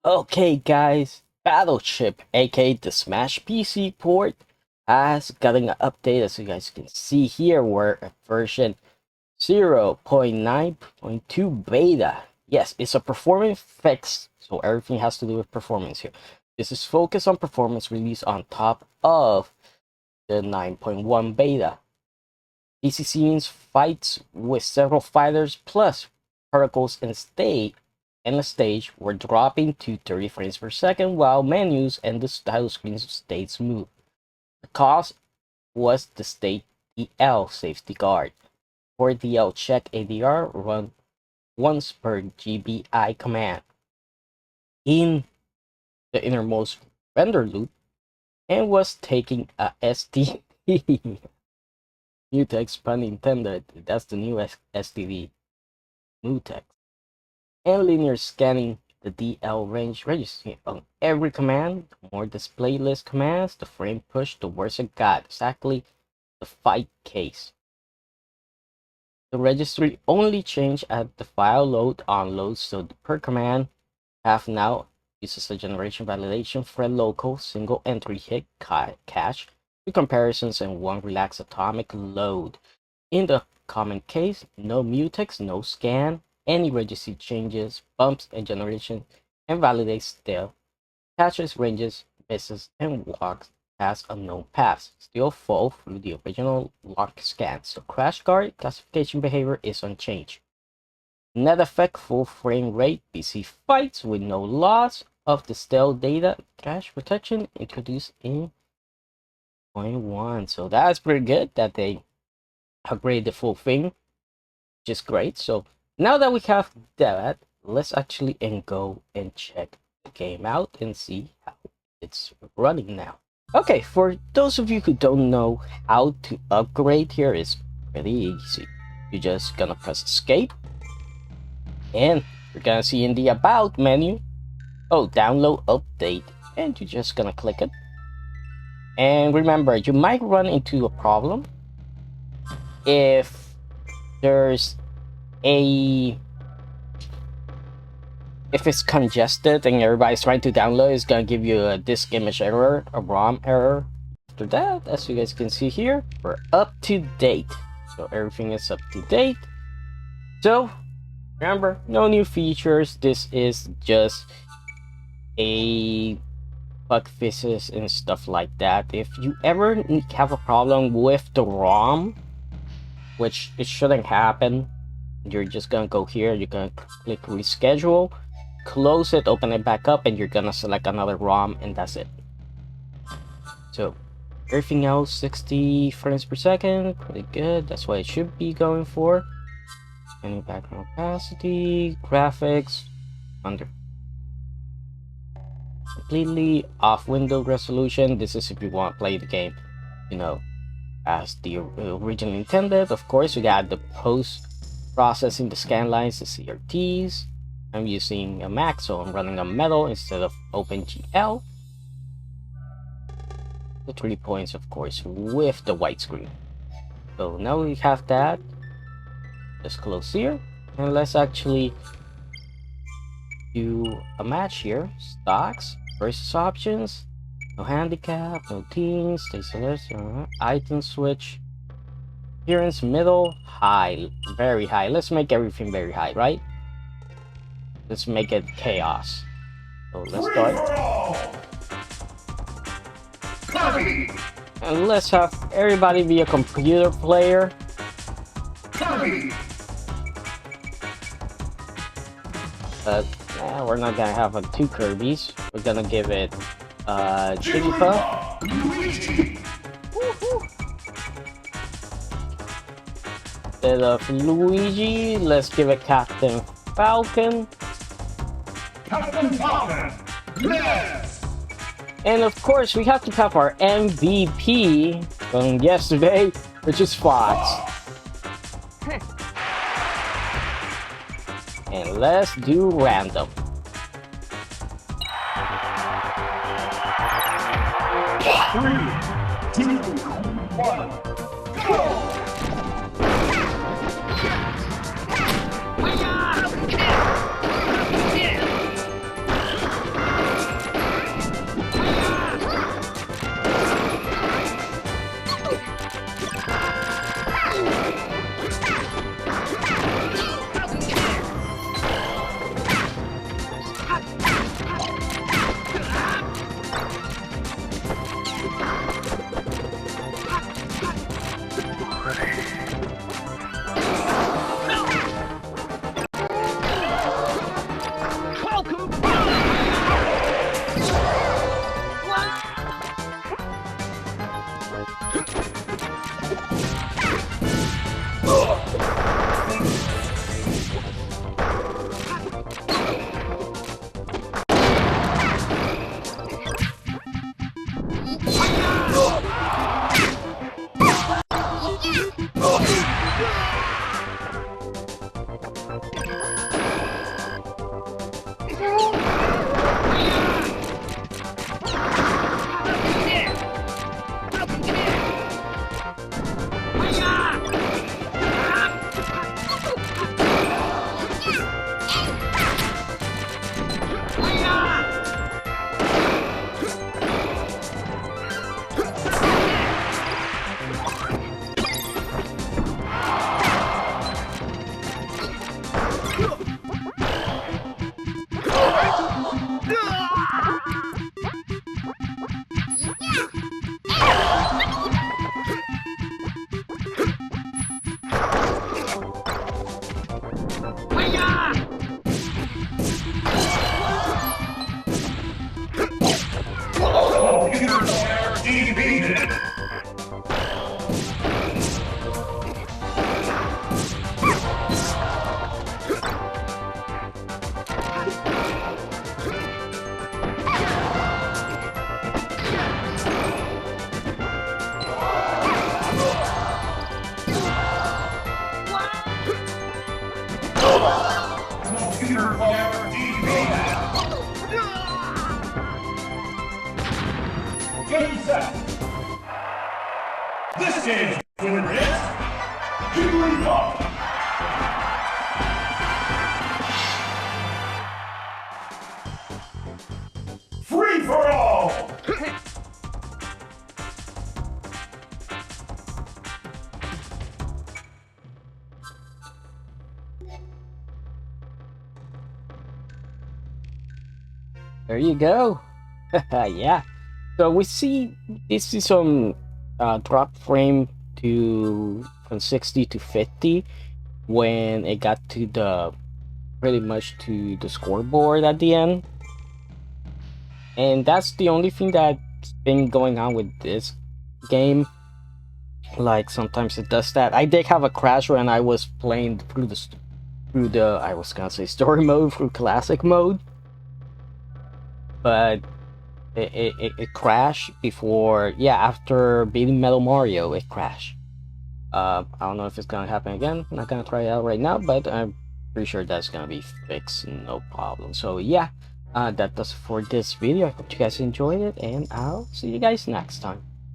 Okay guys, Battleship aka the Smash PC port has gotten an update. As you guys can see here, we're at version 0.9.2 beta. Yes, it's a performance fix, so everything has to do with performance here. This is focused on performance release on top of the 9.1 beta. PC scenes fights with several fighters plus particles and the stage were dropping to 30 frames per second while menus and the title screens stayed smooth. The cause was the state DL safety guard. For DL check ADR run once per GBI command in the innermost render loop and was taking a STD. Mutex pun intended. That's the new STD. Mutex. And linear scanning the DL range registry on every command. The more display list commands, the frame push, the worse it got. Exactly the fight case. The registry only changed at the file load unload, so the per command have now uses a generation validation thread local single entry hit cache with comparisons and one relaxed atomic load. In the common case, no mutex, no scan, any registry changes, bumps and generation, and validates still, catches, ranges, misses, and walks past unknown paths, still fall through the original lock scan, so crash guard classification behavior is unchanged. Net effect full frame rate PC fights with no loss of the stale data cache protection introduced in 0.1. So that's pretty good that they upgrade the full thing, which is great. So now that we have that, let's actually go and check the game out and see how it's running now. Okay, for those of you who don't know how to upgrade here, it's pretty easy. You're just gonna press escape and you're gonna see in the about menu, download update, and you're just gonna click it. And remember, you might run into a problem if there's if it's congested and everybody's trying to download, it's gonna give you a disk image error, a ROM error. After that, as you guys can see here, we're up to date. So everything is up to date. So remember, no new features. This is just a bug fixes and stuff like that. If you ever have a problem with the ROM, which it shouldn't happen, you're just gonna go here, you're gonna click reschedule, close it, open it back up, and you're gonna select another ROM, and that's it. So everything else 60 frames per second, pretty good. That's what it should be going for. Any background opacity, graphics under completely off window resolution. This is if you want to play the game, as the originally intended. Of course, we got the post processing, the scan lines, the CRTs. I'm using a Mac, so I'm running on Metal instead of OpenGL. The 3 points, of course, with the white screen. So now we have that. Let's close here, and let's actually do a match here. Stocks versus options. No handicap, no teams, stay selected, item switch. Appearance middle, high, very high. Let's make everything very high, right? Let's make it chaos. So let's start. Copy. And let's have everybody be a computer player. Copy. But we're not gonna have two Kirby's. We're gonna give it Jigglypuff. Luigi. Instead of Luigi, let's give it Captain Falcon. Captain Falcon. Yes. And of course, we have to have our MVP from yesterday, which is Fox. And let's do random. Three, two, one, go! set. This game's winner is Jigglypuff. Free for all. There you go. Yeah. So we see this is some drop frame to from 60 to 50 when it got to the pretty much to the scoreboard at the end. And that's the only thing that's been going on with this game. Like sometimes it does that. I did have a crash when I was playing through the I was gonna say story mode through classic mode, but it crashed before, yeah, after beating Metal Mario it crashed. I don't know if it's gonna happen again. I'm not gonna try it out right now, but I'm pretty sure that's gonna be fixed, no problem. So yeah, that does it for this video. I hope you guys enjoyed it, and I'll see you guys next time.